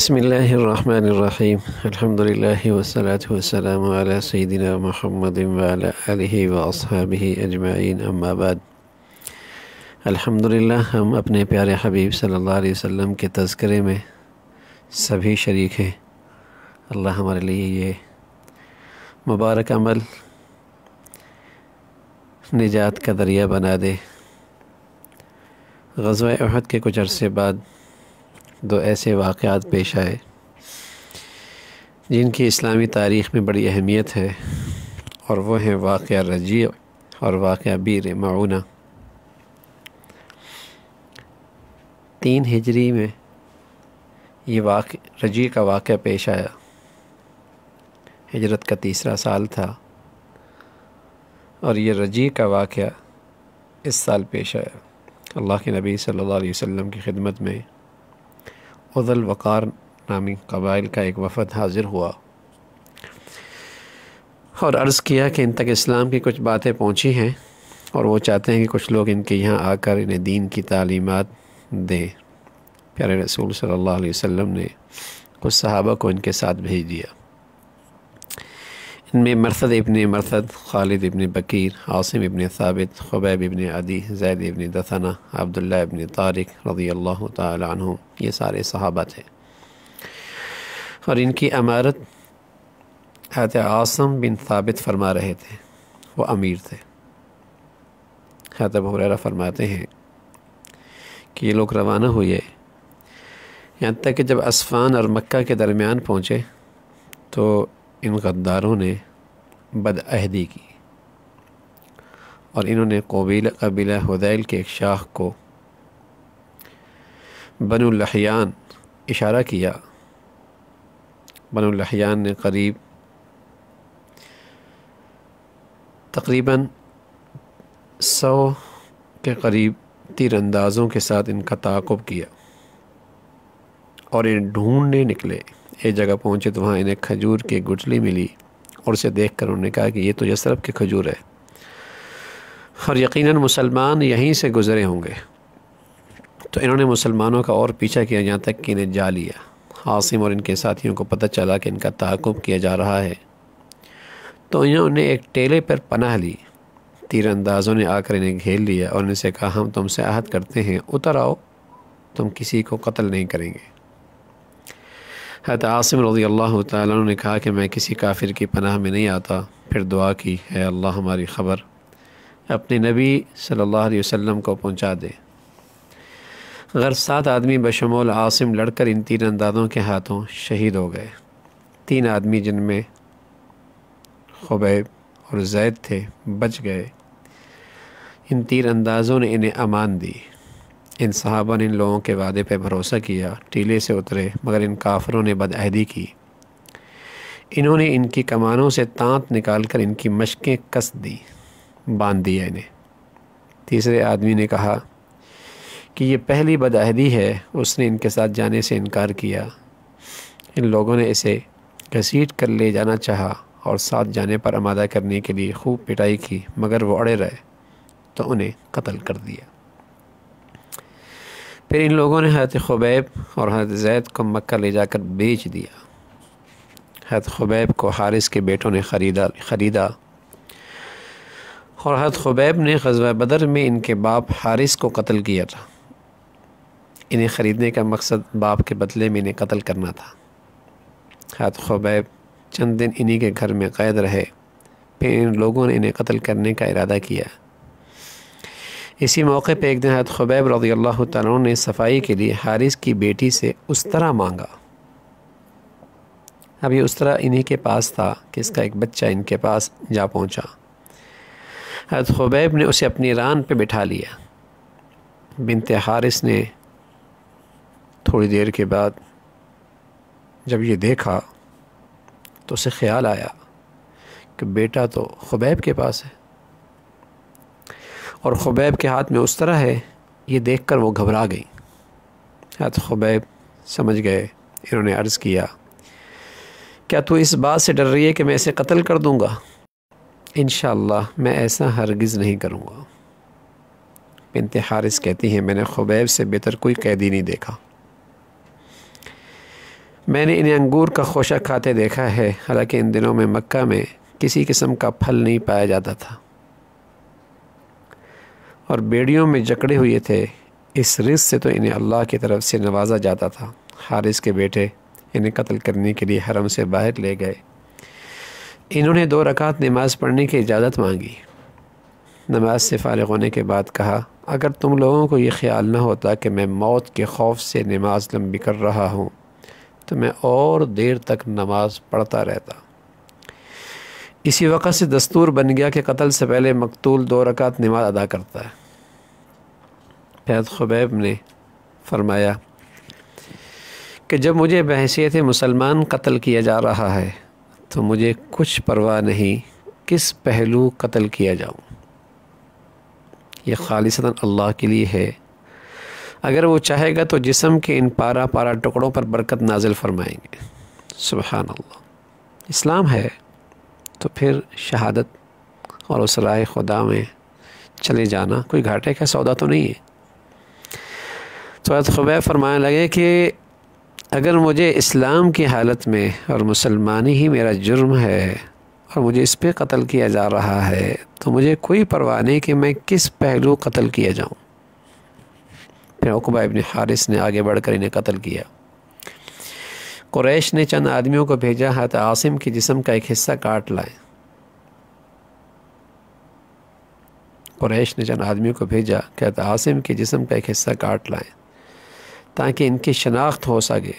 بسم اللہ الرحمن الرحیم الحمد للہ والصلاة والسلام علی سیدنا محمد وعلی آلہ واصحابہ اجمعین اما بعد۔ الحمدللہ ہم اپنے پیارے حبیب صلی اللہ علیہ وسلم کے تذکرے میں سبھی شریک ہیں۔ اللہ ہمارے لیے یہ مبارک عمل نجات کا ذریعہ بنا دے۔ غزوہ احد کے کچھ عرصے بعد دو ایسے واقعات پیش آئے جن کی اسلامی تاریخ میں بڑی اہمیت ہے، اور وہ ہیں واقعہ رجیع اور واقعہ بئر معونہ۔ 3 ہجری میں یہ رجیع کا واقعہ پیش آیا۔ ہجرت کا 3را سال تھا اور یہ رجیع کا واقعہ اس سال پیش آیا۔ اللہ کے نبی صلی اللہ علیہ وسلم کی خدمت میں ذوال وقار نامی قبائل کا ایک وفد حاضر ہوا اور عرض کیا کہ ان تک اسلام کی کچھ باتیں پہنچی ہیں اور وہ چاہتے ہیں کہ کچھ لوگ ان کے یہاں آ کر انہیں دین کی تعلیمات دیں۔ پیارے رسول صلی اللہ علیہ وسلم نے کچھ صحابہ کو ان کے ساتھ بھیج دیا۔ ان میں مرثد ابن مرثد، خالد ابن بکیر، عاصم ابن ثابت، خبیب ابن عدی، زید ابن دثنہ، عبداللہ ابن طارق رضی اللہ تعالی عنہ، یہ سارے صحابہ تھے، اور ان کی امارت حضرت عاصم بن ثابت فرما رہے تھے، وہ امیر تھے۔ حضرت ابو ہریرہ فرماتے ہیں کہ یہ لوگ روانہ ہوئے، یہاں تک کہ جب اسفان اور مکہ کے درمیان پہنچے تو ان غداروں نے بدعہدی کی اور انہوں نے قبیلہ حذیل کے ایک شاخ کو بنو لحیان اشارہ کیا۔ بنو لحیان نے تقریباً 100 کے قریب تیر اندازوں کے ساتھ ان کا تعاقب کیا اور انہیں ڈھونڈنے نکلے۔ ایک جگہ پہنچے تو وہاں انہیں کھجور کی گٹھلی ملی اور اسے دیکھ کر انہوں نے کہا کہ یہ تو یثرب کی کھجور ہے، اور یقیناً مسلمان یہیں سے گزرے ہوں گے۔ تو انہوں نے مسلمانوں کا اور پیچھا کیا یہاں تک کہ انہیں جا لیا۔ عاصم اور ان کے ساتھیوں کو پتہ چلا کہ ان کا تعاقب کیا جا رہا ہے، تو انہوں نے ایک ٹیلے پر پناہ لی۔ تیر اندازوں نے آ کر انہیں گھیر لیا اور ان سے کہا ہم تم سے عہد کرتے ہیں، اتر آؤ، تم کسی کو قتل نہیں کریں گے۔ حضرت عاصم رضی اللہ تعالیٰ عنہ نے کہا کہ میں کسی کافر کی پناہ میں نہیں آتا۔ پھر دعا کی، اے اللہ ہماری خبر اپنے نبی صلی اللہ علیہ وسلم کو پہنچا دے۔ غرض 7 آدمی بشمول عاصم لڑ کر ان تیر اندازوں کے ہاتھوں شہید ہو گئے۔ 3 آدمی جن میں خبیب اور زید تھے بچ گئے۔ ان تیر اندازوں نے انہیں امان دی۔ ان صحابہ نے ان لوگوں کے وعدے پہ بھروسہ کیا، ٹیلے سے اترے، مگر ان کافروں نے بدعہدی کی۔ انہوں نے ان کی کمانوں سے تانت نکال کر ان کی مشقیں کس دی، باندھ دیا انہیں۔ تیسرے آدمی نے کہا کہ یہ پہلی بدعہدی ہے، اس نے ان کے ساتھ جانے سے انکار کیا۔ ان لوگوں نے اسے گھسیٹ کر لے جانا چاہا اور ساتھ جانے پر آمادہ کرنے کے لیے خوب پٹائی کی، مگر وہ اڑے رہے تو انہیں قتل کر دیا۔ پھر ان لوگوں نے حضرت خبیب اور حضرت زید کو مکہ لے جا کر بیچ دیا۔ حضرت خبیب کو حارث کے بیٹوں نے خریدا اور حضرت خبیب نے غزوہ بدر میں ان کے باپ حارث کو قتل کیا تھا۔ انہیں خریدنے کا مقصد باپ کے بدلے میں انہیں قتل کرنا تھا۔ حضرت خبیب چند دن انہی کے گھر میں قید رہے، پھر ان لوگوں نے انہیں قتل کرنے کا ارادہ کیا۔ اسی موقع پہ ایک دن حضرت خبیب رضی اللہ تعالیٰ عنہ نے صفائی کے لیے حارث کی بیٹی سے استرا مانگا۔ اب یہ استرا انہی کے پاس تھا کہ اس کا ایک بچہ ان کے پاس جا پہنچا۔ حضرت خبیب نے اسے اپنی ران پہ بٹھا لیا۔ بنت حارث نے تھوڑی دیر کے بعد جب یہ دیکھا تو اسے خیال آیا کہ بیٹا تو خبیب کے پاس ہے اور خبیب کے ہاتھ میں استرا ہے۔ یہ دیکھ کر وہ گھبرا گئی۔ حضرت خبیب سمجھ گئے۔ انہوں نے عرض کیا کیا تو اس بات سے ڈر رہی ہے کہ میں اسے قتل کر دوں گا؟ انشاءاللہ میں ایسا ہرگز نہیں کروں گا۔ بنت حارث کہتی ہیں میں نے خبیب سے بہتر کوئی قیدی نہیں دیکھا۔ میں نے انہیں انگور کا خوشہ کھاتے دیکھا ہے، حالانکہ ان دنوں میں مکہ میں کسی قسم کا پھل نہیں پایا جاتا تھا اور بیڑیوں میں جکڑے ہوئے تھے۔ اس رزق سے تو انہیں اللہ کی طرف سے نوازا جاتا تھا۔ حارث کے بیٹے انہیں قتل کرنے کے لیے حرم سے باہر لے گئے۔ انہوں نے 2 رکعت نماز پڑھنے کی اجازت مانگی۔ نماز سے فارغ ہونے کے بعد کہا، اگر تم لوگوں کو یہ خیال نہ ہوتا کہ میں موت کے خوف سے نماز لمبی کر رہا ہوں تو میں اور دیر تک نماز پڑھتا رہتا۔ اسی وقت سے دستور بن گیا کہ قتل سے پہلے مقتول 2 رکعت نماز ادا کرتا ہے۔ حضرت خبیب نے فرمایا کہ جب مجھے بحیثیت مسلمان قتل کیا جا رہا ہے تو مجھے کچھ پرواہ نہیں کس پہلو قتل کیا جاؤں، یہ خالصتاً اللہ کے لیے ہے۔ اگر وہ چاہے گا تو جسم کے ان پارا پارا ٹکڑوں پر برکت نازل فرمائیں گے۔ سبحان اللہ۔ اسلام ہے تو پھر شہادت اور اس راہ خدا میں چلے جانا کوئی گھاٹے کا سودا تو نہیں ہے۔ تو حضرت خبیب فرمانے لگے کہ اگر مجھے اسلام کی حالت میں اور مسلمانی ہی میرا جرم ہے اور مجھے اس پہ قتل کیا جا رہا ہے تو مجھے کوئی پرواہ نہیں کہ میں کس پہلو قتل کیا جاؤں۔ پھر عقبہ ابن حارث نے آگے بڑھ کر انہیں قتل کیا۔ قریش نے چند آدمیوں کو بھیجا، حضرت عاصم کے جسم کا ایک حصہ کاٹ لائیں۔ قریش نے چند آدمیوں کو بھیجا کہ حضرت عاصم کے جسم کا ایک حصہ کاٹ لائیں تاکہ ان کی شناخت ہو سکے۔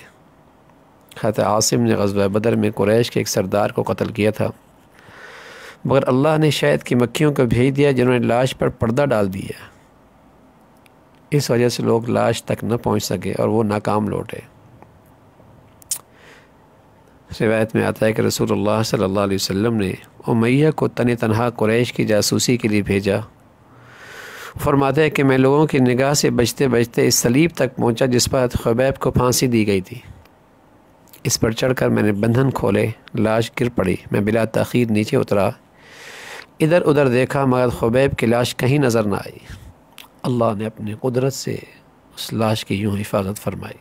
حضرت عاصم نے غزوہ بدر میں قریش کے ایک سردار کو قتل کیا تھا، مگر اللہ نے شہد کی مکھیوں کو بھیج دیا جنہوں نے لاش پر پردہ ڈال دیا۔ اس وجہ سے لوگ لاش تک نہ پہنچ سکے اور وہ ناکام لوٹے۔ روایت میں آتا ہے کہ رسول اللہ صلی اللہ علیہ وسلم نے امیہ کو تنہا قریش کی جاسوسی کے لیے بھیجا۔ فرماتے ہیں کہ میں لوگوں کی نگاہ سے بچتے بچتے اس صلیب تک پہنچا جس پر خبیب کو پھانسی دی گئی تھی۔ اس پر چڑھ کر میں نے بندھن کھولے، لاش گر پڑی، میں بلا تاخیر نیچے اترا، ادھر ادھر دیکھا مگر خبیب کی لاش کہیں نظر نہ آئی۔ اللہ نے اپنی قدرت سے اس لاش کی یوں حفاظت فرمائی،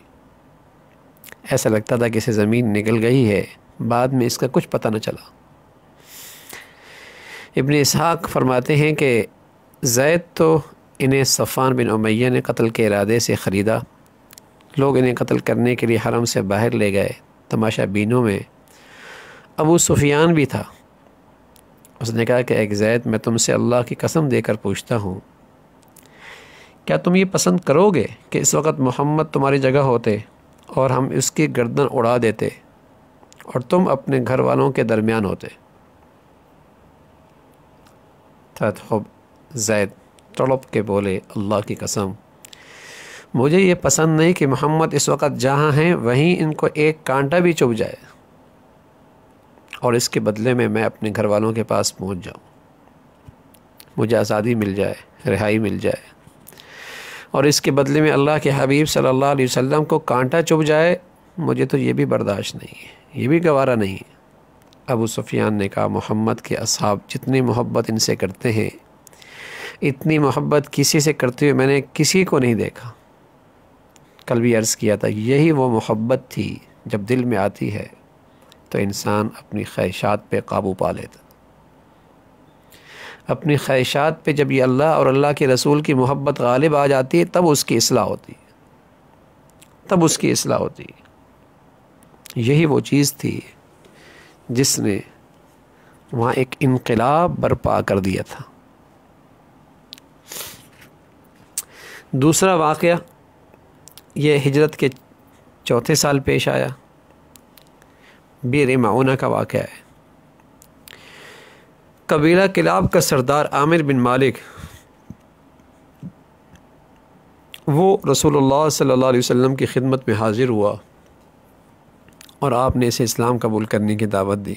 ایسا لگتا تھا کہ اسے زمین نگل گئی ہے، بعد میں اس کا کچھ پتہ نہ چلا۔ ابن اسحاق فرماتے ہیں کہ زید تو انہیں صفوان بن امیہ نے قتل کے ارادے سے خریدا۔ لوگ انہیں قتل کرنے کے لیے حرم سے باہر لے گئے۔ تماشا بینوں میں ابو سفیان بھی تھا۔ اس نے کہا کہ ایک زید، میں تم سے اللہ کی قسم دے کر پوچھتا ہوں، کیا تم یہ پسند کرو گے کہ اس وقت محمد تمہاری جگہ ہوتے اور ہم اس کی گردن اڑا دیتے اور تم اپنے گھر والوں کے درمیان ہوتے؟ خوب زید تڑپ کے بولے، اللہ کی قسم مجھے یہ پسند نہیں کہ محمد اس وقت جہاں ہیں وہیں ان کو ایک کانٹا بھی چبھ جائے اور اس کے بدلے میں اپنے گھر والوں کے پاس پہنچ جاؤں، مجھے آزادی مل جائے، رہائی مل جائے، اور اس کے بدلے میں اللہ کے حبیب صلی اللہ علیہ وسلم کو کانٹا چبھ جائے، مجھے تو یہ بھی برداشت نہیں ہے، یہ بھی گوارا نہیں ہے۔ ابو سفیان نے کہا، محمد کے اصحاب جتنی محبت ان سے کرتے ہیں اتنی محبت کسی سے کرتے ہوئے میں نے کسی کو نہیں دیکھا۔ کل بھی عرض کیا تھا، یہی وہ محبت تھی جب دل میں آتی ہے تو انسان اپنی خواہشات پہ قابو پا لیتا۔ اپنی خواہشات پہ جب یہ اللہ اور اللہ کے رسول کی محبت غالب آ جاتی ہے تب اس کی اصلاح ہوتی ہے، تب اس کی اصلاح ہوتی ہے۔ یہی وہ چیز تھی جس نے وہاں ایک انقلاب برپا کر دیا تھا۔ دوسرا واقعہ یہ ہجرت کے 4 سال پیش آیا، بئر معونہ کا واقعہ ہے۔ قبیلہ کلاب کا سردار عامر بن مالک، وہ رسول اللہ صلی اللہ علیہ وسلم کی خدمت میں حاضر ہوا اور آپ نے اسے اسلام قبول کرنے کی دعوت دی۔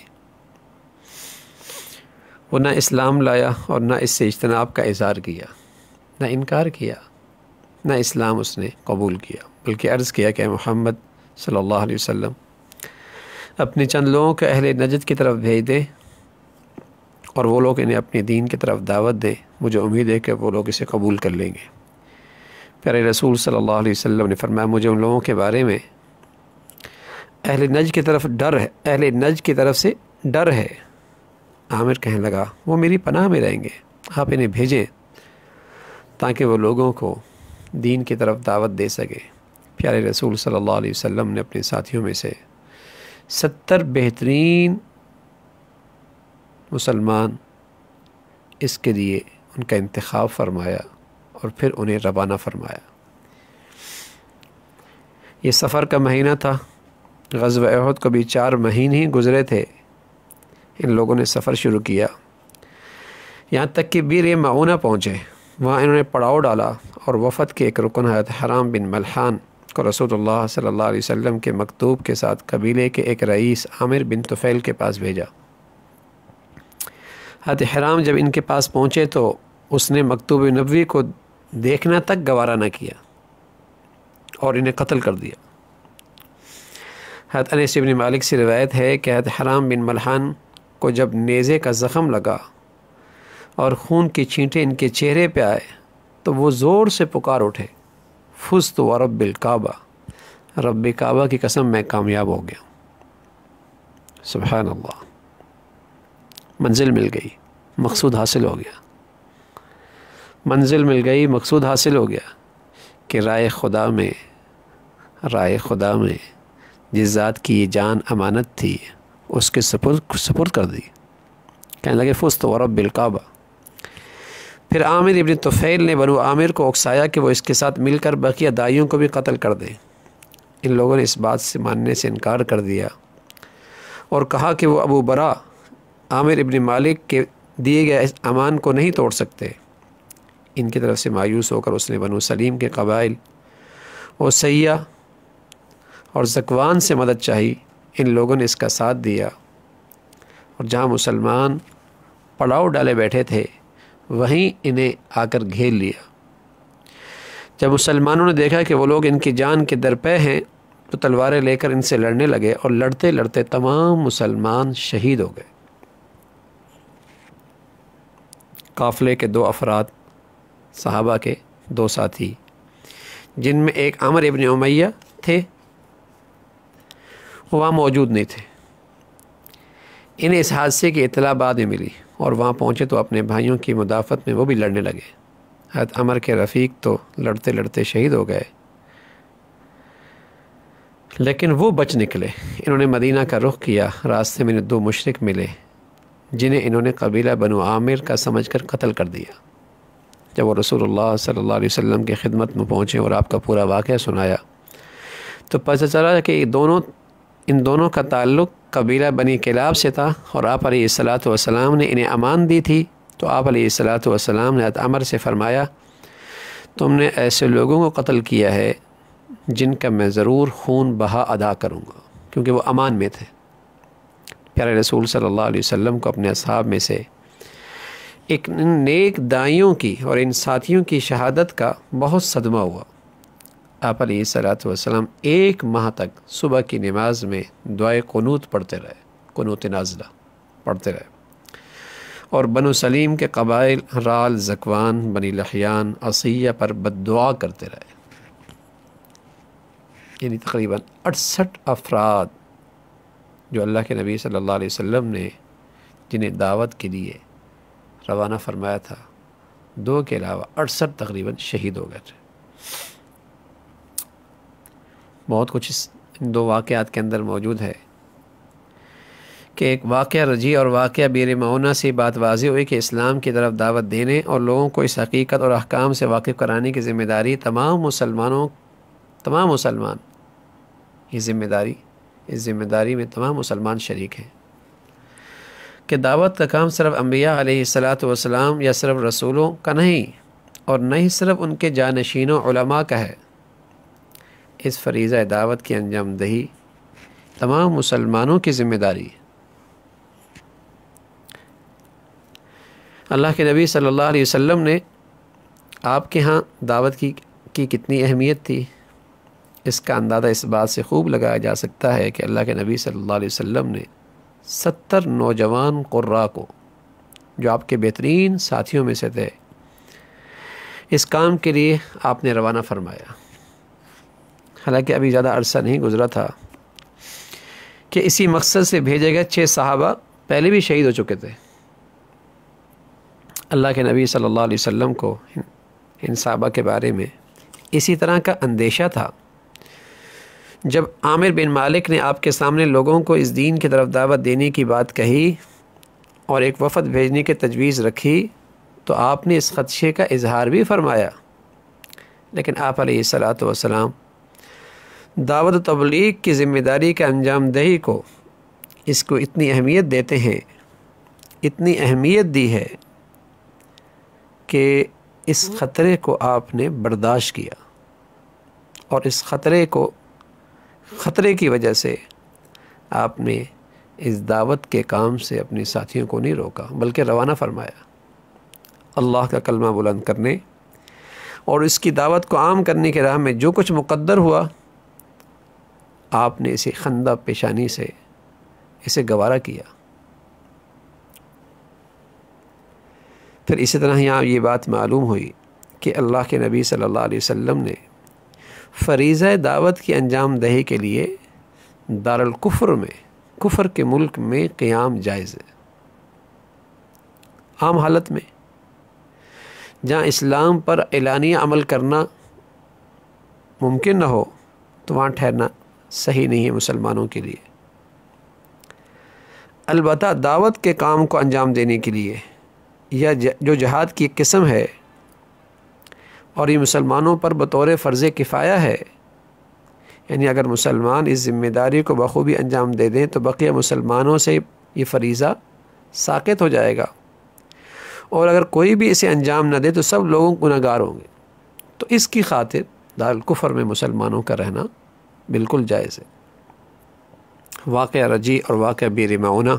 وہ نہ اسلام لایا اور نہ اس سے اجتناب کا اظہار کیا، نہ انکار کیا، نہ اسلام اس نے قبول کیا، بلکہ عرض کیا کہ محمد صلی اللہ علیہ وسلم اپنے چند لوگوں کے اہل نجد کی طرف بھیج دیں اور وہ لوگ انہیں اپنے دین کی طرف دعوت دیں، مجھے امید ہے کہ وہ لوگ اسے قبول کر لیں گے۔ پیارے رسول صلی اللہ علیہ وسلم نے فرمایا، مجھے ان لوگوں کے بارے میں اہل نجد کی طرف ڈر ہے، اہل نجد کی طرف سے ڈر ہے۔ عامر کہنے لگا وہ میری پناہ میں رہیں گے، آپ انہیں بھیجیں تاکہ وہ لوگوں کو دین کی طرف دعوت دے سکے۔ پیارے رسول صلی اللہ علیہ وسلم نے اپنے ساتھیوں میں سے 70 بہترین مسلمان اس کے لیے ان کا انتخاب فرمایا اور پھر انہیں روانہ فرمایا۔ یہ سفر کا مہینہ تھا، غزوہ احد کو بھی 4 مہینے ہی گزرے تھے، ان لوگوں نے سفر شروع کیا، یہاں تک کہ بیر معونہ پہنچے۔ وہاں انہوں نے پڑاؤ ڈالا اور وفد کے ایک رکن حضرت حرام بن ملحان کو رسول اللہ صلی اللہ علیہ وسلم کے مکتوب کے ساتھ قبیلے کے ایک رئیس عامر بن طفیل کے پاس بھیجا۔ حضرت حرام جب ان کے پاس پہنچے تو اس نے مکتوب نبوی کو دیکھنا تک گوارا نہ کیا اور انہیں قتل کر دیا۔ حضرت انس بن مالک سے روایت ہے کہ حضرت حرام بن ملحان کو جب نیزے کا زخم لگا اور خون کی چھینٹیں ان کے چہرے پہ آئے تو وہ زور سے پکار اٹھے، فزت ورب الکعبہ، رب کعبہ کی قسم میں کامیاب ہو گیا۔ سبحان اللہ، منزل مل گئی، مقصود حاصل ہو گیا، منزل مل گئی، مقصود حاصل ہو گیا کہ رائے خدا میں جس ذات کی یہ جان امانت تھی اس کے سپرد کر دی۔ کہنے لگے فزت ورب الکعبہ۔ پھر عامر ابن طفیل نے بنو عامر کو اکسایا کہ وہ اس کے ساتھ مل کر بقیہ دائیوں کو بھی قتل کر دیں۔ ان لوگوں نے اس بات سے ماننے سے انکار کر دیا اور کہا کہ وہ ابو برا عامر ابن مالک کے دیے گئے امان کو نہیں توڑ سکتے۔ ان کی طرف سے مایوس ہو کر اس نے بنو سلیم کے قبائل اور سیہ اور زکوان سے مدد چاہی۔ ان لوگوں نے اس کا ساتھ دیا اور جہاں مسلمان پڑاؤ ڈالے بیٹھے تھے وہیں انہیں آ کر گھیر لیا۔ جب مسلمانوں نے دیکھا کہ وہ لوگ ان کی جان کے درپے ہیں تو تلواریں لے کر ان سے لڑنے لگے اور لڑتے لڑتے تمام مسلمان شہید ہو گئے۔ قافلے کے 2 افراد صحابہ کے 2 ساتھی جن میں ایک عامر ابن امیہ تھے وہ وہاں موجود نہیں تھے۔ انہیں اس حادثے کی اطلاع بعد میں ملی اور وہاں پہنچے تو اپنے بھائیوں کی مدافعت میں وہ بھی لڑنے لگے۔ حضرت عمر کے رفیق تو لڑتے لڑتے شہید ہو گئے لیکن وہ بچ نکلے۔ انہوں نے مدینہ کا رخ کیا، راستے میں 2 مشرک ملے جنہیں انہوں نے قبیلہ بنو عامر کا سمجھ کر قتل کر دیا۔ جب وہ رسول اللہ صلی اللہ علیہ وسلم کی خدمت میں پہنچے اور آپ کا پورا واقعہ سنایا تو پتہ چلا کہ ان دونوں کا تعلق قبیلہ بنی کلاب سے تھا اور آپ علیہ الصلاۃ والسلام نے انہیں امان دی تھی۔ تو آپ علیہ الصلاۃ والسلام نے حضرت عمر سے فرمایا تم نے ایسے لوگوں کو قتل کیا ہے جن کا میں ضرور خون بہا ادا کروں گا، کیونکہ وہ امان میں تھے۔ پیارے رسول صلی اللہ علیہ وسلم کو اپنے اصحاب میں سے ایک نیک دائیوں کی اور ان ساتھیوں کی شہادت کا بہت صدمہ ہوا۔ آپ علیہ الصلاۃ والسلام 1 ماہ تک صبح کی نماز میں دعائے قنوت پڑھتے رہے، قنوت نازلہ پڑھتے رہے، اور بنو سلیم کے قبائل رال، زکوان، بنی لحیان، عصیہ پر بد دعا کرتے رہے۔ یعنی تقریباً 68 افراد جو اللہ کے نبی صلی اللہ علیہ وسلم نے جنہیں دعوت کے لیے روانہ فرمایا تھا، 2 کے علاوہ 68 تقریباً شہید ہو گئے تھے۔ بہت کچھ ان 2 واقعات کے اندر موجود ہے کہ ایک واقعہ رجی اور واقعہ بیر معونہ سے بات واضح ہوئی کہ اسلام کی طرف دعوت دینے اور لوگوں کو اس حقیقت اور احکام سے واقف کرانے کی ذمہ داری تمام مسلمان اس ذمہ داری میں تمام مسلمان شریک ہیں کہ دعوت کا کام صرف انبیاء علیہ الصلاۃ والسلام یا صرف رسولوں کا نہیں اور نہ ہی صرف ان کے جانشینوں علماء کا ہے۔ اس فریضہ دعوت کی انجام دہی تمام مسلمانوں کی ذمہ داری ہے۔ اللہ کے نبی صلی اللہ علیہ وسلم نے آپ کے ہاں دعوت کی کتنی اہمیت تھی، اس کا اندازہ اس بات سے خوب لگایا جا سکتا ہے کہ اللہ کے نبی صلی اللہ علیہ وسلم نے 70 نوجوان قراء کو جو آپ کے بہترین ساتھیوں میں سے تھے اس کام کے لیے آپ نے روانہ فرمایا۔ حالانکہ ابھی زیادہ عرصہ نہیں گزرا تھا کہ اسی مقصد سے بھیجے گئے 6 صحابہ پہلے بھی شہید ہو چکے تھے۔ اللہ کے نبی صلی اللہ علیہ وسلم کو ان صحابہ کے بارے میں اسی طرح کا اندیشہ تھا۔ جب عامر بن مالک نے آپ کے سامنے لوگوں کو اس دین کی طرف دعوت دینے کی بات کہی اور ایک وفد بھیجنے کی تجویز رکھی تو آپ نے اس خدشے کا اظہار بھی فرمایا، لیکن آپ علیہ الصلاۃ والسلام دعوت و تبلیغ کی ذمہ داری کے انجام دہی کو اس کو اتنی اہمیت دیتے ہیں، اتنی اہمیت دی ہے کہ اس خطرے کو آپ نے برداشت کیا، اور اس خطرے کی وجہ سے آپ نے اس دعوت کے کام سے اپنے ساتھیوں کو نہیں روکا بلکہ روانہ فرمایا اللہ کا کلمہ بلند کرنے اور اس کی دعوت کو عام کرنے کے راہ میں جو کچھ مقدر ہوا آپ نے اسے خندہ پیشانی سے اسے گوارا کیا۔ پھر اسی طرح یہاں یہ بات معلوم ہوئی کہ اللہ کے نبی صلی اللہ علیہ وسلم نے فریضہ دعوت کی انجام دہی کے لیے دارالکفر میں، کفر کے ملک میں قیام جائز ہے۔ عام حالت میں جہاں اسلام پر اعلانیہ عمل کرنا ممکن نہ ہو تو وہاں ٹھہرنا صحیح نہیں ہے مسلمانوں کے لیے۔ البتہ دعوت کے کام کو انجام دینے کے لیے یا جو جہاد کی ایک قسم ہے اور یہ مسلمانوں پر بطور فرض کفایہ ہے، یعنی اگر مسلمان اس ذمہ داری کو بخوبی انجام دے دیں تو بقیہ مسلمانوں سے یہ فریضہ ساقط ہو جائے گا، اور اگر کوئی بھی اسے انجام نہ دے تو سب لوگوں گنہگار ہوں گے، تو اس کی خاطر دارالکفر میں مسلمانوں کا رہنا بالکل جائز ہے۔ واقعہ رجی اور واقعہ بئر معونہ،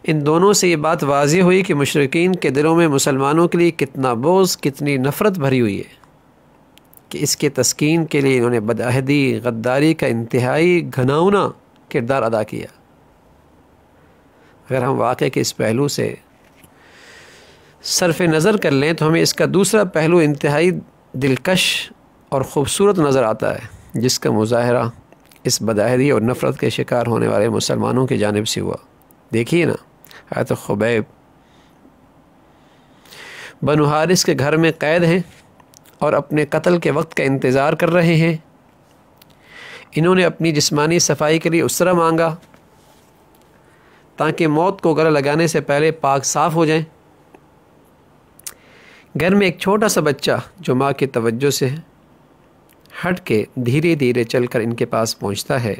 ان دونوں سے یہ بات واضح ہوئی کہ مشرکین کے دلوں میں مسلمانوں کے لیے کتنا بغض، کتنی نفرت بھری ہوئی ہے کہ اس کے تسکین کے لیے انہوں نے بدعہدی، غداری کا انتہائی گھناؤنا کردار ادا کیا۔ اگر ہم واقعے کے اس پہلو سے صرف نظر کر لیں تو ہمیں اس کا دوسرا پہلو انتہائی دلکش اور خوبصورت نظر آتا ہے، جس کا مظاہرہ اس بدعہدی اور نفرت کے شکار ہونے والے مسلمانوں کی جانب سے ہوا۔ دیکھیے نا، حضرت خبیب بنو حارث کے گھر میں قید ہیں اور اپنے قتل کے وقت کا انتظار کر رہے ہیں۔ انہوں نے اپنی جسمانی صفائی کے لیے اسرہ مانگا تاکہ موت کو گلہ لگانے سے پہلے پاک صاف ہو جائیں۔ گھر میں ایک چھوٹا سا بچہ جو ماں کی توجہ سے ہٹ کے دھیرے دھیرے چل کر ان کے پاس پہنچتا ہے،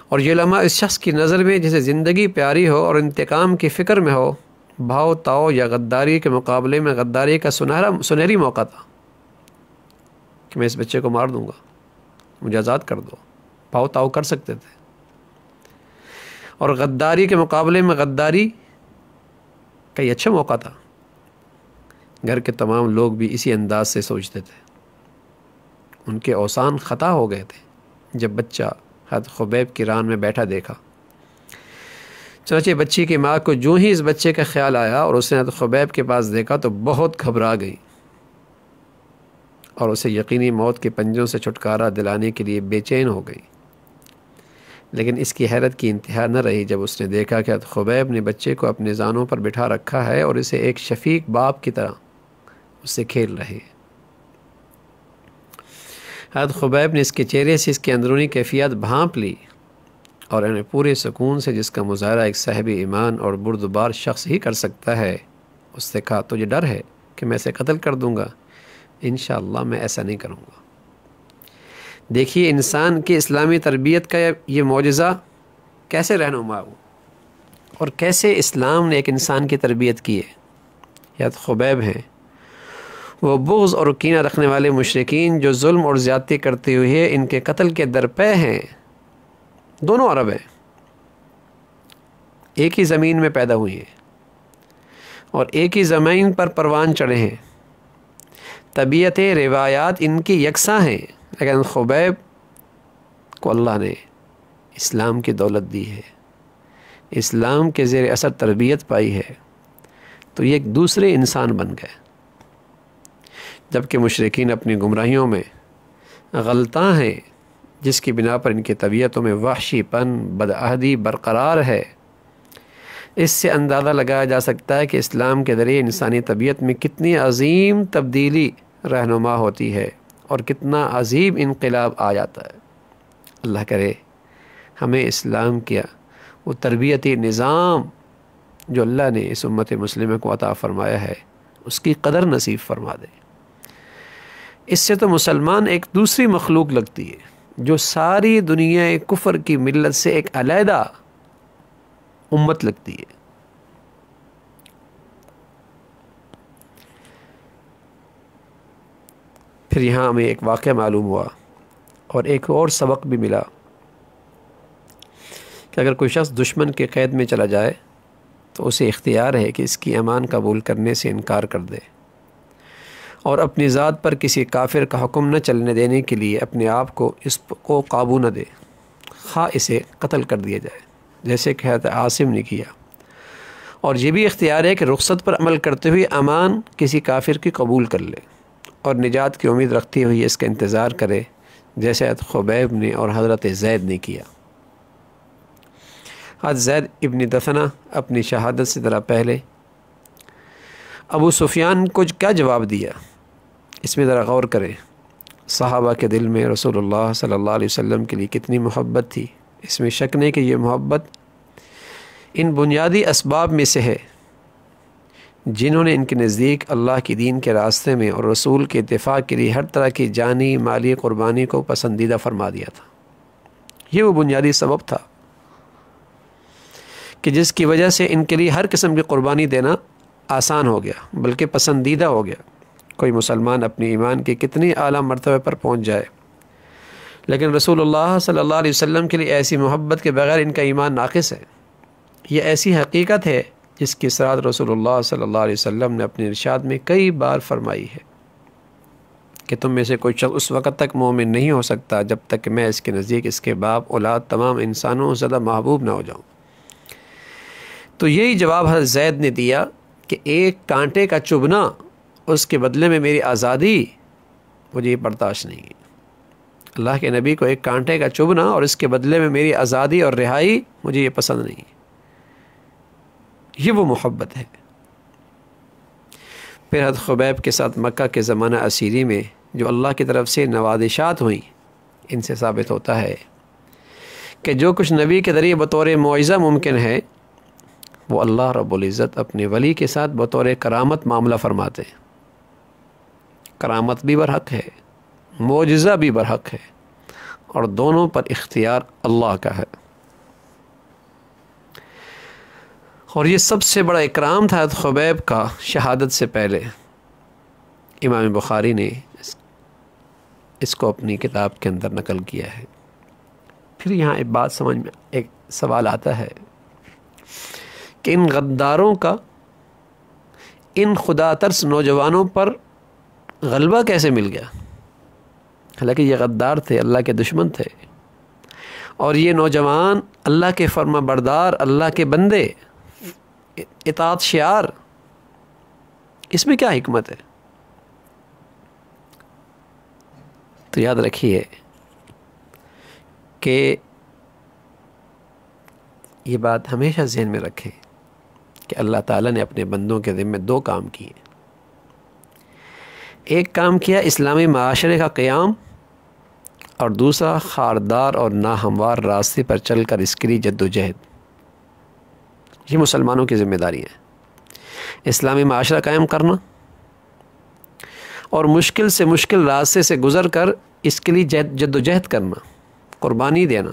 اور یہ لمحہ اس شخص کی نظر میں جسے زندگی پیاری ہو اور انتقام کی فکر میں ہو، بھاؤ تاؤ یا غداری کے مقابلے میں غداری کا سنہری موقع تھا کہ میں اس بچے کو مار دوں گا، مجھے آزاد کر دو۔ بھاؤ تاؤ کر سکتے تھے، اور غداری کے مقابلے میں غداری کا یہ اچھا موقع تھا۔ گھر کے تمام لوگ بھی اسی انداز سے سوچتے تھے۔ ان کے اوسان خطا ہو گئے تھے جب بچہ حضرت خبیب کی ران میں بیٹھا دیکھا۔ چنانچہ بچی کی ماں کو جو ہی اس بچے کا خیال آیا اور اس نے حضرت خبیب کے پاس دیکھا تو بہت گھبرا گئی اور اسے یقینی موت کے پنجوں سے چھٹکارا دلانے کے لیے بے چین ہو گئی۔ لیکن اس کی حیرت کی انتہا نہ رہی جب اس نے دیکھا کہ حضرت خبیب نے بچے کو اپنے زانوں پر بٹھا رکھا ہے اور اسے ایک شفیق باپ کی طرح اس سے کھیل رہے ہیں۔ حضرت خبیب نے اس کے چہرے سے اس کی اندرونی کیفیت بھانپ لی اور انہیں پورے سکون سے، جس کا مظاہرہ ایک صاحب ایمان اور بردبار شخص ہی کر سکتا ہے، اس سے کہا تجھے ڈر ہے کہ میں اسے قتل کر دوں گا؟ انشاءاللہ میں ایسا نہیں کروں گا۔ دیکھیے انسان کی اسلامی تربیت کا یہ معجزہ کیسے رہنما ہو اور کیسے اسلام نے ایک انسان کی تربیت کی ہے۔ حضرت خبیب ہیں وہ بغض اور کینہ رکھنے والے مشرکین جو ظلم اور زیادتی کرتے ہوئے ان کے قتل کے درپے ہیں۔ دونوں عرب ہیں، ایک ہی زمین میں پیدا ہوئی ہیں اور ایک ہی زمین پر پروان چڑھے ہیں، طبیعتیں، روایات ان کی یکساں ہیں، لیکن خبیب کو اللہ نے اسلام کی دولت دی ہے، اسلام کے زیر اثر تربیت پائی ہے، تو یہ ایک دوسرے انسان بن گئے، جبکہ مشرکین اپنی گمراہیوں میں غلطاں ہیں، جس کی بنا پر ان کی طبیعتوں میں وحشی پن بدعہدی برقرار ہے، اس سے اندازہ لگایا جا سکتا ہے کہ اسلام کے ذریعے انسانی طبیعت میں کتنی عظیم تبدیلی رہنما ہوتی ہے اور کتنا عظیم انقلاب آ جاتا ہے۔ اللہ کرے ہمیں اسلام کیا وہ تربیتی نظام جو اللہ نے اس امت مسلمہ کو عطا فرمایا ہے اس کی قدر نصیب فرما دے۔ اس سے تو مسلمان ایک دوسری مخلوق لگتی ہے جو ساری دنیا کفر کی ملت سے ایک علیحدہ امت لگتی ہے۔ پھر یہاں ہمیں ایک واقعہ معلوم ہوا اور ایک اور سبق بھی ملا کہ اگر کوئی شخص دشمن کے قید میں چلا جائے تو اسے اختیار ہے کہ اس کی امان قبول کرنے سے انکار کر دے اور اپنی ذات پر کسی کافر کا حکم نہ چلنے دینے کے لیے اپنے آپ کو اس کو قابو نہ دے، خواہ اسے قتل کر دیا جائے، جیسے کہ حضرت عاصم نے کیا۔ اور یہ بھی اختیار ہے کہ رخصت پر عمل کرتے ہوئے امان کسی کافر کی قبول کر لے اور نجات کی امید رکھتے ہوئے اس کا انتظار کرے، جیسے حضرت خبیب نے اور حضرت زید نے کیا۔ حضرت زید ابن دثنہ اپنی شہادت سے ذرا پہلے ابو سفیان کو کیا جواب دیا، اس میں ذرا غور کریں۔ صحابہ کے دل میں رسول اللہ صلی اللہ علیہ وسلم کے لیے کتنی محبت تھی، اس میں شک نہیں کہ یہ محبت ان بنیادی اسباب میں سے ہے جنہوں نے ان کے نزدیک اللہ کی دین کے راستے میں اور رسول کے دفاع کے لیے ہر طرح کی جانی مالی قربانی کو پسندیدہ فرما دیا تھا۔ یہ وہ بنیادی سبب تھا کہ جس کی وجہ سے ان کے لیے ہر قسم کی قربانی دینا آسان ہو گیا، بلکہ پسندیدہ ہو گیا۔ کوئی مسلمان اپنی ایمان کی کتنی اعلیٰ مرتبہ پر پہنچ جائے، لیکن رسول اللہ صلی اللہ علیہ وسلم کے لیے ایسی محبت کے بغیر ان کا ایمان ناقص ہے۔ یہ ایسی حقیقت ہے جس کی اصرار رسول اللہ صلی اللہ علیہ وسلم نے اپنے ارشاد میں کئی بار فرمائی ہے کہ تم میں سے کوئی شخص اس وقت تک مومن نہیں ہو سکتا جب تک کہ میں اس کے نزدیک اس کے باپ اولاد تمام انسانوں سے زیادہ محبوب نہ ہو جاؤں۔ تو یہی جواب حضرت زید نے دیا کہ ایک کانٹے کا چبھنا اس کے بدلے میں میری آزادی، مجھے یہ برداشت نہیں ہے۔ اللہ کے نبی کو ایک کانٹے کا چبھنا اور اس کے بدلے میں میری آزادی اور رہائی، مجھے یہ پسند نہیں ہے۔ یہ وہ محبت ہے۔ پھر حضرت خبیب کے ساتھ مکہ کے زمانہ اسیری میں جو اللہ کی طرف سے نوازشات ہوئیں، ان سے ثابت ہوتا ہے کہ جو کچھ نبی کے ذریعے بطور معجزہ ممکن ہے وہ اللہ رب العزت اپنے ولی کے ساتھ بطور کرامت معاملہ فرماتے ہیں۔ کرامت بھی برحق ہے، معجزہ بھی برحق ہے، اور دونوں پر اختیار اللہ کا ہے۔ اور یہ سب سے بڑا اکرام تھا حضرت خبیب کا شہادت سے پہلے۔ امام بخاری نے اس کو اپنی کتاب کے اندر نقل کیا ہے۔ پھر یہاں ایک بات سمجھ میں ایک سوال آتا ہے کہ ان غداروں کا ان خدا ترس نوجوانوں پر غلبہ کیسے مل گیا؟ حالانکہ یہ غدار تھے، اللہ کے دشمن تھے، اور یہ نوجوان اللہ کے فرما بردار، اللہ کے بندے، اطاعت شعار، اس میں کیا حکمت ہے؟ تو یاد رکھیے کہ یہ بات ہمیشہ ذہن میں رکھیں کہ اللہ تعالیٰ نے اپنے بندوں کے ذمہ دو کام کیے۔ ایک کام کیا اسلامی معاشرے کا قیام، اور دوسرا خاردار اور ناہموار راستے پر چل کر اس کے لیے جد و جہد۔ یہ مسلمانوں کی ذمہ داری ہے، اسلامی معاشرہ قائم کرنا اور مشکل سے مشکل راستے سے گزر کر اس کے لیے جد و جہد کرنا، قربانی دینا۔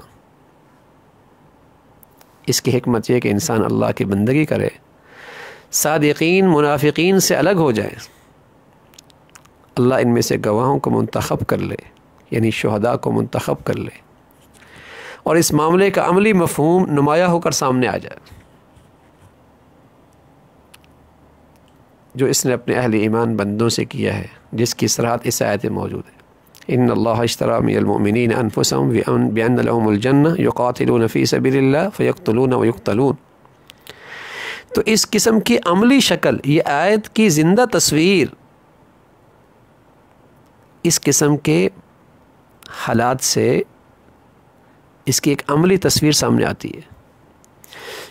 اس کی حکمت یہ کہ انسان اللہ کی بندگی کرے، صادقین منافقین سے الگ ہو جائے، اللہ ان میں سے گواہوں کو منتخب کر لے، یعنی شہداء کو منتخب کر لے، اور اس معاملے کا عملی مفہوم نمایاں ہو کر سامنے آ جائے جو اس نے اپنے اہل ایمان بندوں سے کیا ہے، جس کی صراحت اس آیت میں موجود ہے۔ ان اللہ اشترى من المؤمنین انفسهم بان لهم الجنہ یقاتلون فی سبیل اللہ فیقتلون ویقتلون۔ تو اس قسم کی عملی شکل، یہ آیت کی زندہ تصویر اس قسم کے حالات سے اس کی ایک عملی تصویر سامنے آتی ہے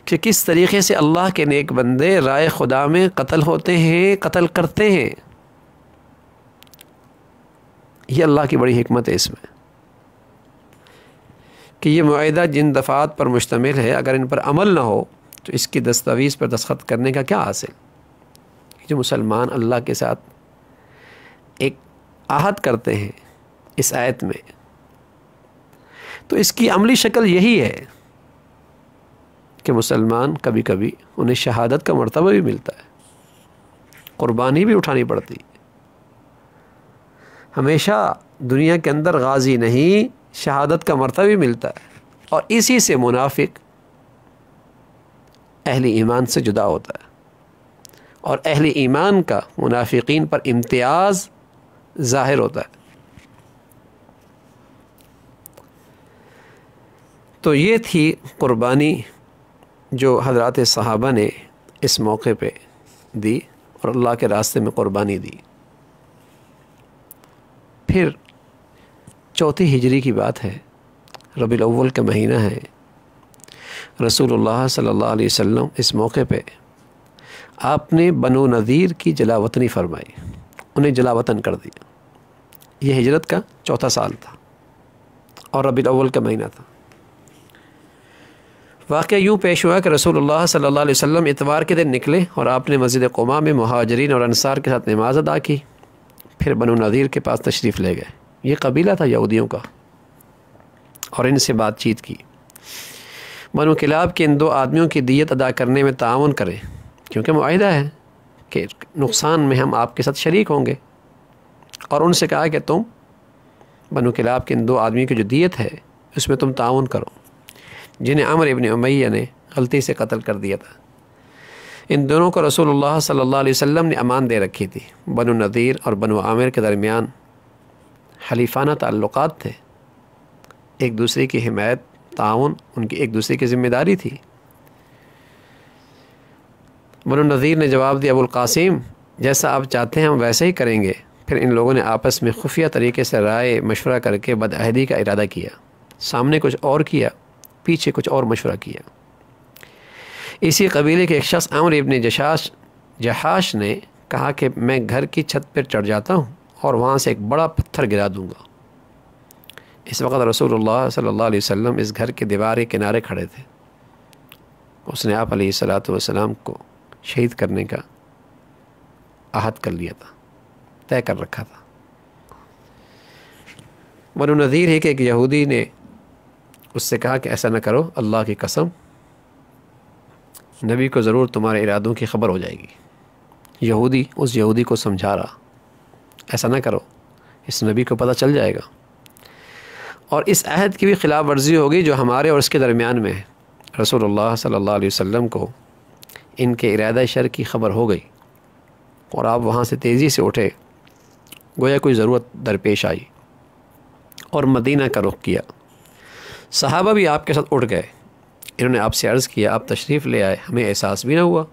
کہ کس طریقے سے اللہ کے نیک بندے رائے خدا میں قتل ہوتے ہیں، قتل کرتے ہیں۔ یہ اللہ کی بڑی حکمت ہے اس میں کہ یہ معاہدہ جن دفعات پر مشتمل ہے، اگر ان پر عمل نہ ہو تو اس کی دستاویز پر دستخط کرنے کا کیا حاصل؟ جو مسلمان اللہ کے ساتھ ایک عہد کرتے ہیں اس آیت میں، تو اس کی عملی شکل یہی ہے کہ مسلمان کبھی کبھی انہیں شہادت کا مرتبہ بھی ملتا ہے، قربانی بھی اٹھانی پڑتی ہے۔ ہمیشہ دنیا کے اندر غازی نہیں، شہادت کا مرتبہ بھی ملتا ہے، اور اسی سے منافق اہل ایمان سے جدا ہوتا ہے، اور اہل ایمان کا منافقین پر امتیاز ظاہر ہوتا ہے۔ تو یہ تھی قربانی جو حضرات صحابہ نے اس موقع پہ دی اور اللہ کے راستے میں قربانی دی۔ پھر چوتھی ہجری کی بات ہے، ربیع الاول کا مہینہ ہے، رسول اللہ صلی اللہ علیہ وسلم اس موقع پہ آپ نے بنو نذیر کی جلا وطنی فرمائی، انہیں جلا وطن کر دیا۔ یہ ہجرت کا چوتھا سال تھا اور ربیع الاول کا مہینہ تھا۔ واقعہ یوں پیش ہوا کہ رسول اللہ صلی اللہ علیہ وسلم اتوار کے دن نکلے اور آپ نے مسجد قباء میں مہاجرین اور انصار کے ساتھ نماز ادا کی، پھر بنو نذیر کے پاس تشریف لے گئے۔ یہ قبیلہ تھا یہودیوں کا، اور ان سے بات چیت کی۔ بنو کلاب کے ان دو آدمیوں کی دیت ادا کرنے میں تعاون کریں، کیونکہ معاہدہ ہے کہ نقصان میں ہم آپ کے ساتھ شریک ہوں گے، اور ان سے کہا کہ تم بنو کلاب کے ان دو آدمیوں کی جو دیت ہے اس میں تم تعاون کرو، جنہیں عمرو ابن امیہ نے غلطی سے قتل کر دیا تھا۔ ان دونوں کو رسول اللہ صلی اللہ علیہ وسلم نے امان دے رکھی تھی۔ بنو نذیر اور بنو عامر کے درمیان حلیفانہ تعلقات تھے، ایک دوسرے کی حمایت، تعاون ان کی ایک دوسرے کی ذمہ داری تھی۔ بنو نذیر نے جواب دیا، ابو القاسم جیسا آپ چاہتے ہیں ہم ویسے ہی کریں گے۔ پھر ان لوگوں نے آپس میں خفیہ طریقے سے رائے مشورہ کر کے بدعہدی کا ارادہ کیا، سامنے کچھ اور کیا، پیچھے کچھ اور مشورہ کیا۔ اسی قبیلے کے ایک شخص عمرو ابن جحاش نے کہا کہ میں گھر کی چھت پر چڑھ جاتا ہوں اور وہاں سے ایک بڑا پتھر گرا دوں گا۔ اس وقت رسول اللہ صلی اللہ علیہ وسلم اس گھر کے دیوار کے کنارے کھڑے تھے۔ اس نے آپ علیہ الصلوۃ والسلام کو شہید کرنے کا عہد کر لیا تھا، طے کر رکھا تھا۔ بنو نذیر ہے کہ ایک یہودی نے اس سے کہا کہ ایسا نہ کرو، اللہ کی قسم نبی کو ضرور تمہارے ارادوں کی خبر ہو جائے گی۔ یہودی اس یہودی کو سمجھا رہا، ایسا نہ کرو، اس نبی کو پتہ چل جائے گا، اور اس عہد کی بھی خلاف ورزی ہوگی جو ہمارے اور اس کے درمیان میں ہے۔ رسول اللہ صلی اللہ علیہ وسلم کو ان کے ارادہ شر کی خبر ہو گئی، اور آپ وہاں سے تیزی سے اٹھے، گویا کوئی ضرورت درپیش آئی، اور مدینہ کا رخ کیا۔ صحابہ بھی آپ کے ساتھ اٹھ گئے۔ انہوں نے آپ سے عرض کیا، آپ تشریف لے آئے، ہمیں احساس بھی نہ ہوا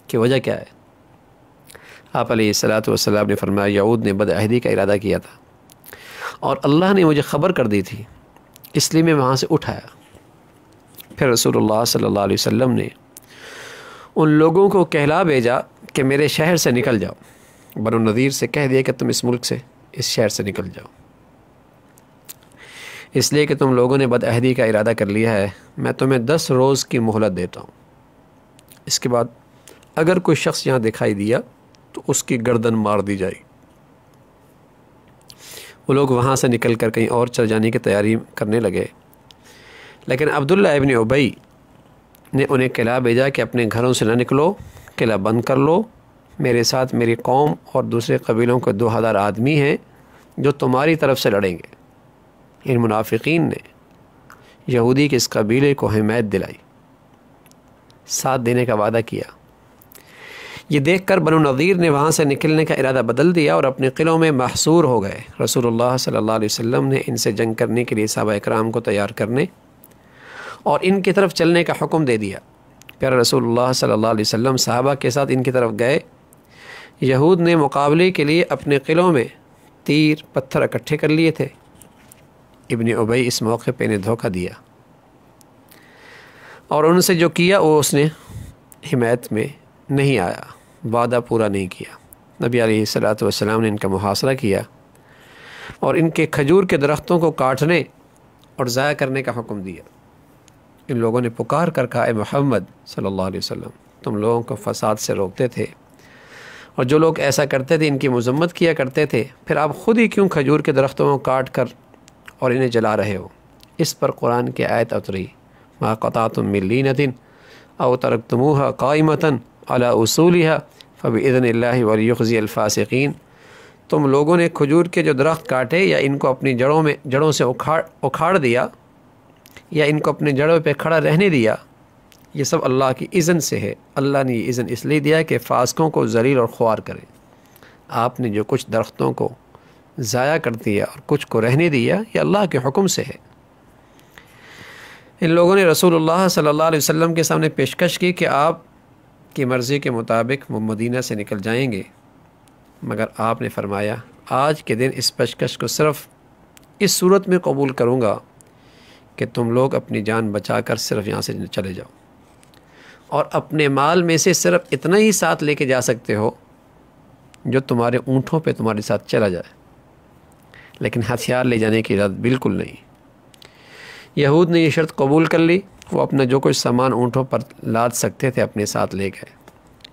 کہ وجہ کیا ہے۔ آپ علیہ الصلوۃ والسلام نے فرمایا، یہود نے بدعہدی کا ارادہ کیا تھا اور اللہ نے مجھے خبر کر دی تھی، اس لیے میں وہاں سے اٹھ آیا۔ پھر رسول اللہ صلی اللہ علیہ وسلم نے ان لوگوں کو کہلا بھیجا کہ میرے شہر سے نکل جاؤ۔ بنو نذیر سے کہہ دیا کہ تم اس ملک سے، اس شہر سے نکل جاؤ، اس لیے کہ تم لوگوں نے بدعہدی کا ارادہ کر لیا ہے۔ میں تمہیں 10 روز کی مہلت دیتا ہوں، اس کے بعد اگر کوئی شخص یہاں دکھائی دیا تو اس کی گردن مار دی جائے گی۔ وہ لوگ وہاں سے نکل کر کہیں اور چل جانے کی تیاری کرنے لگے، لیکن عبداللہ ابن ابی نے انہیں قلعہ بھیجا کہ اپنے گھروں سے نہ نکلو، قلعہ بند کر لو، میرے ساتھ میری قوم اور دوسرے قبیلوں کے 2000 آدمی ہیں جو تمہاری طرف سے لڑیں گے۔ ان منافقین نے یہودی کے اس قبیلے کو حمایت دلائی، ساتھ دینے کا وعدہ کیا۔ یہ دیکھ کر بنو نذیر نے وہاں سے نکلنے کا ارادہ بدل دیا اور اپنے قلعوں میں محصور ہو گئے۔ رسول اللہ صلی اللہ علیہ وسلم نے ان سے جنگ کرنے کے لیے صحابہ اکرام کو تیار کرنے اور ان کی طرف چلنے کا حکم دے دیا۔ پھر رسول اللہ صلی اللہ علیہ وسلم صحابہ کے ساتھ ان کی طرف گئے۔ یہود نے مقابلے کے لیے اپنے قلعوں میں تیر پتھر اکٹھے کر لیے تھے، ابن ابی اس موقع پہ انہیں دھوکہ دیا اور ان سے جو کیا وہ اس نے حمایت میں نہیں آیا، وعدہ پورا نہیں کیا۔ نبی علیہ الصلوۃ والسلام نے ان کا محاصرہ کیا اور ان کے کھجور کے درختوں کو کاٹنے اور ضائع کرنے کا حکم دیا۔ ان لوگوں نے پکار کر کہا، اے محمد صلی اللہ علیہ وسلم، تم لوگوں کو فساد سے روکتے تھے اور جو لوگ ایسا کرتے تھے ان کی مذمت کیا کرتے تھے، پھر آپ خود ہی کیوں کھجور کے درختوں کو کاٹ کر اور انہیں جلا رہے ہو؟ اس پر قرآن کی آیت اتری، ما قطعتم من لینۃ او ترکتموها قائمۃ علی اصولها فباذن اللہ ولیخزی الفاسقین۔ تم لوگوں نے کھجور کے جو درخت کاٹے یا ان کو اپنی جڑوں سے اکھاڑ دیا یا ان کو اپنے جڑوں پہ کھڑا رہنے دیا، یہ سب اللہ کی اذن سے ہے۔ اللہ نے یہ اذن اس لیے دیا کہ فاسقوں کو ذلیل اور خوار کرے۔ آپ نے جو کچھ درختوں کو ضائع کر دیا اور کچھ کو رہنے دیا، یہ اللہ کے حکم سے ہے۔ ان لوگوں نے رسول اللہ صلی اللہ علیہ وسلم کے سامنے پیشکش کی کہ آپ کی مرضی کے مطابق وہ مدینہ سے نکل جائیں گے، مگر آپ نے فرمایا، آج کے دن اس پیشکش کو صرف اس صورت میں قبول کروں گا کہ تم لوگ اپنی جان بچا کر صرف یہاں سے چلے جاؤ اور اپنے مال میں سے صرف اتنا ہی ساتھ لے کے جا سکتے ہو جو تمہارے اونٹوں پہ تمہارے ساتھ چلا جائے، لیکن ہتھیار لے جانے کی اجازت بالکل نہیں۔ یہود نے یہ شرط قبول کر لی، وہ اپنا جو کچھ سامان اونٹوں پر لاد سکتے تھے اپنے ساتھ لے گئے۔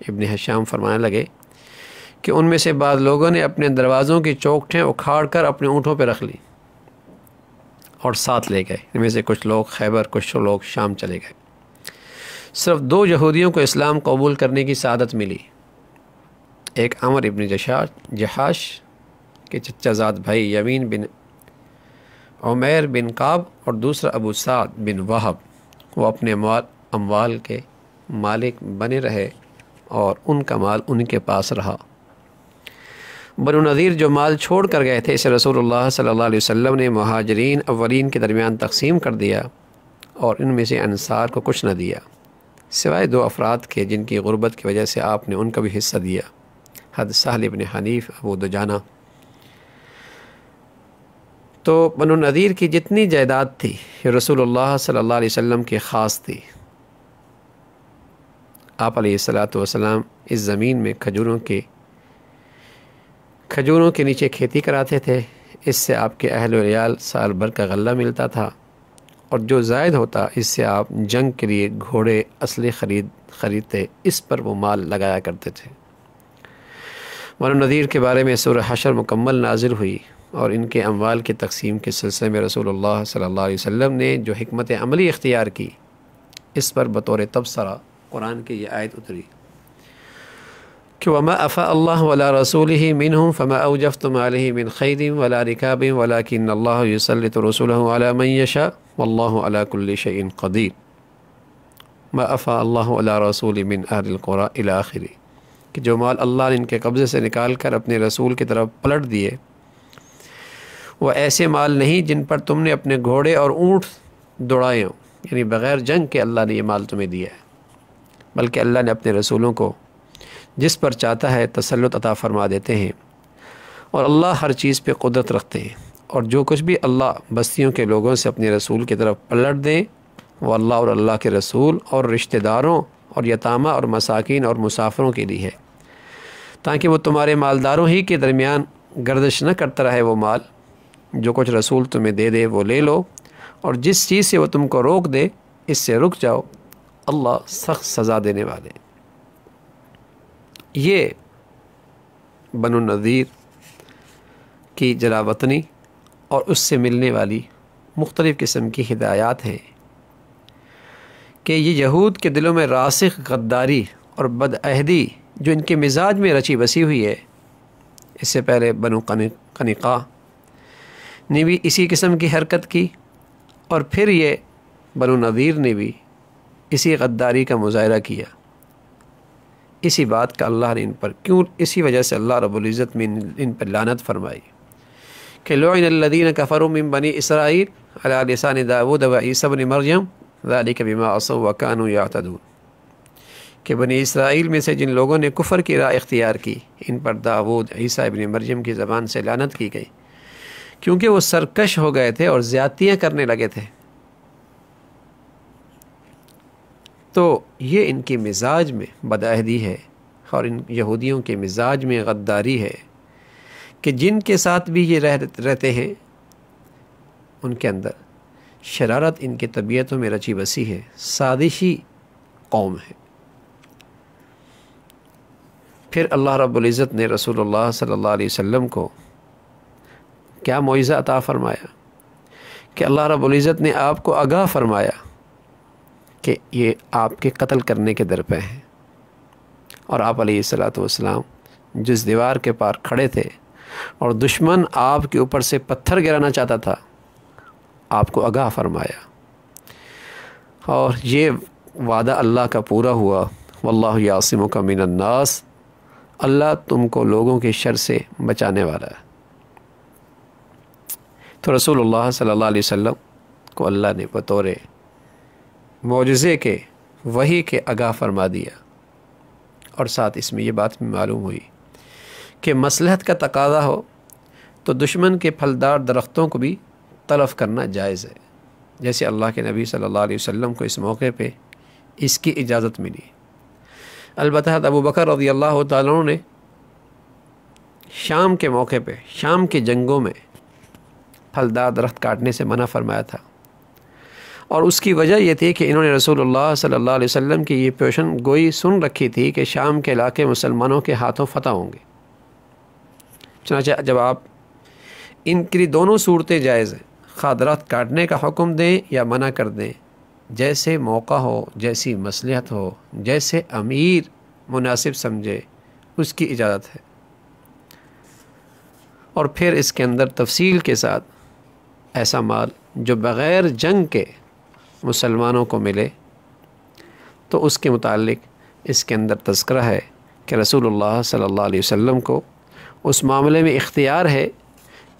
ابن ہشام فرمانے لگے کہ ان میں سے بعض لوگوں نے اپنے دروازوں کی چوکھٹیں اکھاڑ کر اپنے اونٹوں پہ رکھ لی اور ساتھ لے گئے۔ ان میں سے کچھ لوگ خیبر، کچھ لوگ شام چلے گئے۔ صرف 2 یہودیوں کو اسلام قبول کرنے کی سعادت ملی، ایک عمر ابن جحاش کے چچا زاد بھائی یمین بن عمیر بن کعب اور دوسرا ابو سعد بن وہب۔ وہ اپنے اموال کے مالک بنے رہے اور ان کا مال ان کے پاس رہا۔ بنو نذیر جو مال چھوڑ کر گئے تھے اسے رسول اللہ صلی اللہ علیہ وسلم نے مہاجرین اولین کے درمیان تقسیم کر دیا اور ان میں سے انصار کو کچھ نہ دیا، سوائے 2 افراد کے جن کی غربت کی وجہ سے آپ نے ان کا بھی حصہ دیا، حد سہل بن حنیف، ابو دجانہ۔ تو بنو نذیر کی جتنی جائیداد تھی یہ رسول اللہ صلی اللہ علیہ وسلم کی خاص تھی۔ آپ علیہ الصلوۃ والسلام اس زمین میں کھجوروں کے نیچے کھیتی کراتے تھے، اس سے آپ کے اہل و عیال سال بھر کا غلہ ملتا تھا، اور جو زائد ہوتا اس سے آپ جنگ کے لیے گھوڑے اسلحے خریدتے، اس پر وہ مال لگایا کرتے تھے۔ بنو نذیر کے بارے میں سورہ حشر مکمل نازل ہوئی اور ان کے اموال کی تقسیم کے سلسلے میں رسول اللہ صلی اللہ علیہ وسلم نے جو حکمت عملی اختیار کی، اس پر بطور تبصرہ قرآن کی یہ آیت اتری کہ وَمَا أَفَاءَ اللَّهُ عَلَىٰ رَسُولِهِ مِنْهُمْ فَمَا أَوْجَفْتُمْ عَلَيْهِ مِنْ خَيْلٍ وَلَا رِكَابٍ وَلَٰكِنَّ اللَّهَ يُسَلِّطُ رُسُلَهُ عَلَىٰ مَنْ يَشَاءُ وَاللَّهُ عَلَىٰ كُلِّ شَيْءٍ قَدِيرٌ مَا أَفَاءَ اللَّهُ عَلَىٰ رَسُولِهِ مِنْ أَهْلِ الْقُرَىٰ إِلَىٰ آخِرِهِ کہ جو مال اللہ نے ان کے قبضے سے نکال کر اپنے رسول کی طرف پلٹ دیے، وہ ایسے مال نہیں جن پر تم نے اپنے گھوڑے اور اونٹ دوڑائے ہوں، یعنی بغیر جنگ کے اللہ نے یہ مال تمہیں دیا ہے، بلکہ اللہ نے اپنے رسولوں کو جس پر چاہتا ہے تسلط عطا فرما دیتے ہیں، اور اللہ ہر چیز پہ قدرت رکھتے ہیں، اور جو کچھ بھی اللہ بستیوں کے لوگوں سے اپنے رسول کی طرف پلٹ دیں وہ اللہ اور اللہ کے رسول اور رشتہ داروں اور یتامہ اور مساکین اور مسافروں کے لیے ہے، تاکہ وہ تمہارے مالداروں ہی کے درمیان گردش نہ کرتا رہے۔ وہ مال جو کچھ رسول تمہیں دے دے وہ لے لو، اور جس چیز سے وہ تم کو روک دے اس سے رک جاؤ، اللہ سخت سزا دینے والے۔ یہ بنو نذیر کی جلا وطنی اور اس سے ملنے والی مختلف قسم کی ہدایات ہیں کہ یہ یہود کے دلوں میں راسخ غداری اور بدعہدی جو ان کے مزاج میں رچی بسی ہوئی ہے، اس سے پہلے بنو قنقاع نے بھی اسی قسم کی حرکت کی، اور پھر یہ بنو نذیر نے بھی اسی غداری کا مظاہرہ کیا۔ اسی بات کا اللہ نے ان پر اسی وجہ سے اللہ رب العزت میں ان پر لعنت فرمائی کہ لعن الذین کفروا من بنی اسرائیل علی لسان داود و عیسی بن مریم ذلک بما عصوا وکانوا یعتدون کہ بنی اسرائیل میں سے جن لوگوں نے کفر کی راہ اختیار کی، ان پر داود، عیسیٰ ابن مریم کی زبان سے لعنت کی گئی کیونکہ وہ سرکش ہو گئے تھے اور زیادتیاں کرنے لگے تھے. تو یہ ان کے مزاج میں بدعہدی ہے اور ان یہودیوں کے مزاج میں غداری ہے کہ جن کے ساتھ بھی یہ رہتے ہیں ان کے اندر شرارت ان کی طبیعتوں میں رچی بسی ہے. سازشی قوم ہے. پھر اللہ رب العزت نے رسول اللہ صلی اللہ علیہ وسلم کو کیا معجزہ عطا فرمایا کہ اللہ رب العزت نے آپ کو آگاہ فرمایا کہ یہ آپ کے قتل کرنے کے در پہ ہیں. اور آپ علیہ الصلوۃ والسلام جس دیوار کے پار کھڑے تھے اور دشمن آپ کے اوپر سے پتھر گرانا چاہتا تھا، آپ کو آگاہ فرمایا. اور یہ وعدہ اللہ کا پورا ہوا، واللہ یعصمک من الناس، اللہ تم کو لوگوں کے شر سے بچانے والا ہے. تو رسول اللہ صلی اللہ علیہ وسلم کو اللہ نے بطور معجزے کے وحی کے آگاہ فرما دیا. اور ساتھ اس میں یہ بات بھی معلوم ہوئی کہ مصلحت کا تقاضا ہو تو دشمن کے پھلدار درختوں کو بھی تلف کرنا جائز ہے، جیسے اللہ کے نبی صلی اللہ علیہ وسلم کو اس موقع پہ اس کی اجازت ملی. البتہ ابو بکر رضی اللہ تعالیٰ عنہ نے شام کے موقع پہ، شام کے جنگوں میں پھلدار درخت کاٹنے سے منع فرمایا تھا. اور اس کی وجہ یہ تھی کہ انہوں نے رسول اللہ صلی اللہ علیہ وسلم کی یہ پیشن گوئی سن رکھی تھی کہ شام کے علاقے مسلمانوں کے ہاتھوں فتح ہوں گے. چنانچہ جب آپ ان کی دونوں صورتیں جائز ہیں، خواہ درخت کاٹنے کا حکم دیں یا منع کر دیں، جیسے موقع ہو، جیسی مصلحت ہو، جیسے امیر مناسب سمجھے، اس کی اجازت ہے. اور پھر اس کے اندر تفصیل کے ساتھ ایسا مال جو بغیر جنگ کے مسلمانوں کو ملے تو اس کے متعلق اس کے اندر تذکرہ ہے کہ رسول اللہ صلی اللہ علیہ وسلم کو اس معاملے میں اختیار ہے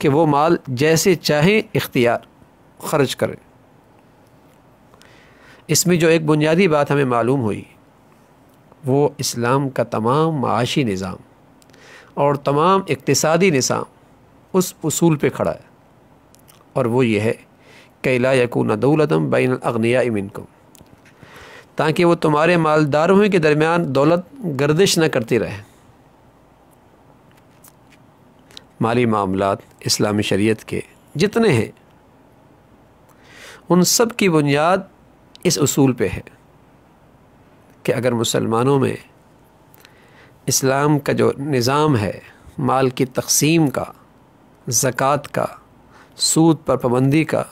کہ وہ مال جیسے چاہیں اختیار خرچ کریں. اس میں جو ایک بنیادی بات ہمیں معلوم ہوئی وہ اسلام کا تمام معاشی نظام اور تمام اقتصادی نظام اس اصول پہ کھڑا ہے، اور وہ یہ ہے کہ لا یکون دولۃ بین الاغنیاء منکم، تاکہ وہ تمہارے مالداروں کے درمیان دولت گردش نہ کرتی رہے. مالی معاملات اسلامی شریعت کے جتنے ہیں ان سب کی بنیاد اس اصول پہ ہے کہ اگر مسلمانوں میں اسلام کا جو نظام ہے، مال کی تقسیم کا، زکوٰۃ کا، سود پر پابندی کا،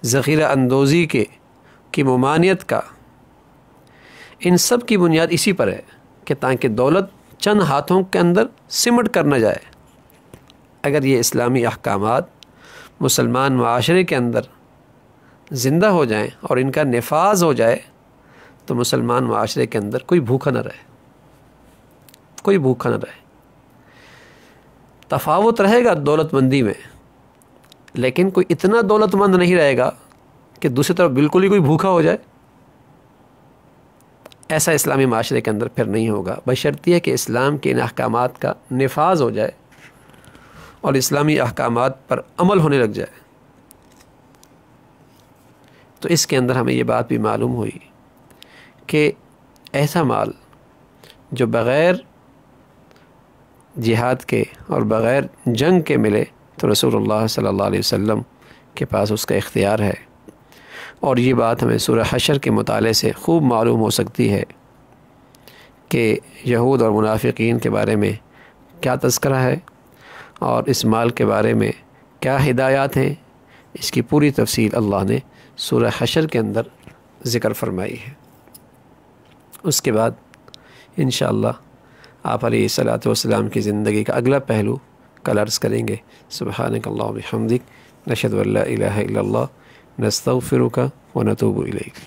ذخیرہ اندوزی کی ممانعت کا، ان سب کی بنیاد اسی پر ہے کہ تاکہ دولت چند ہاتھوں کے اندر سمٹ کر نہ جائے. اگر یہ اسلامی احکامات مسلمان معاشرے کے اندر زندہ ہو جائیں اور ان کا نفاذ ہو جائے تو مسلمان معاشرے کے اندر کوئی بھوکا نہ رہے، کوئی بھوکا نہ رہے. تفاوت رہے گا دولت مندی میں، لیکن کوئی اتنا دولت مند نہیں رہے گا کہ دوسری طرف بالکل ہی کوئی بھوکا ہو جائے. ایسا اسلامی معاشرے کے اندر پھر نہیں ہوگا، بشرطیہ کہ اسلام کے ان احکامات کا نفاذ ہو جائے اور اسلامی احکامات پر عمل ہونے لگ جائے. تو اس کے اندر ہمیں یہ بات بھی معلوم ہوئی کہ ایسا مال جو بغیر جہاد کے اور بغیر جنگ کے ملے تو رسول اللہ صلی اللہ علیہ وسلم کے پاس اس کا اختیار ہے. اور یہ بات ہمیں سورہ حشر کے مطالعے سے خوب معلوم ہو سکتی ہے کہ یہود اور منافقین کے بارے میں کیا تذکرہ ہے اور اس مال کے بارے میں کیا ہدایات ہیں. اس کی پوری تفصیل اللہ نے سورہ حشر کے اندر ذکر فرمائی ہے. اس کے بعد انشاءاللہ آپ علیہ الصلوۃ والسلام کی زندگی کا اگلا پہلو کل عرض کریں گے. سبحانک اللہم و بحمدک، نشہد ان لا الہ الا اللہ، نستغفرک و نتوب الیک.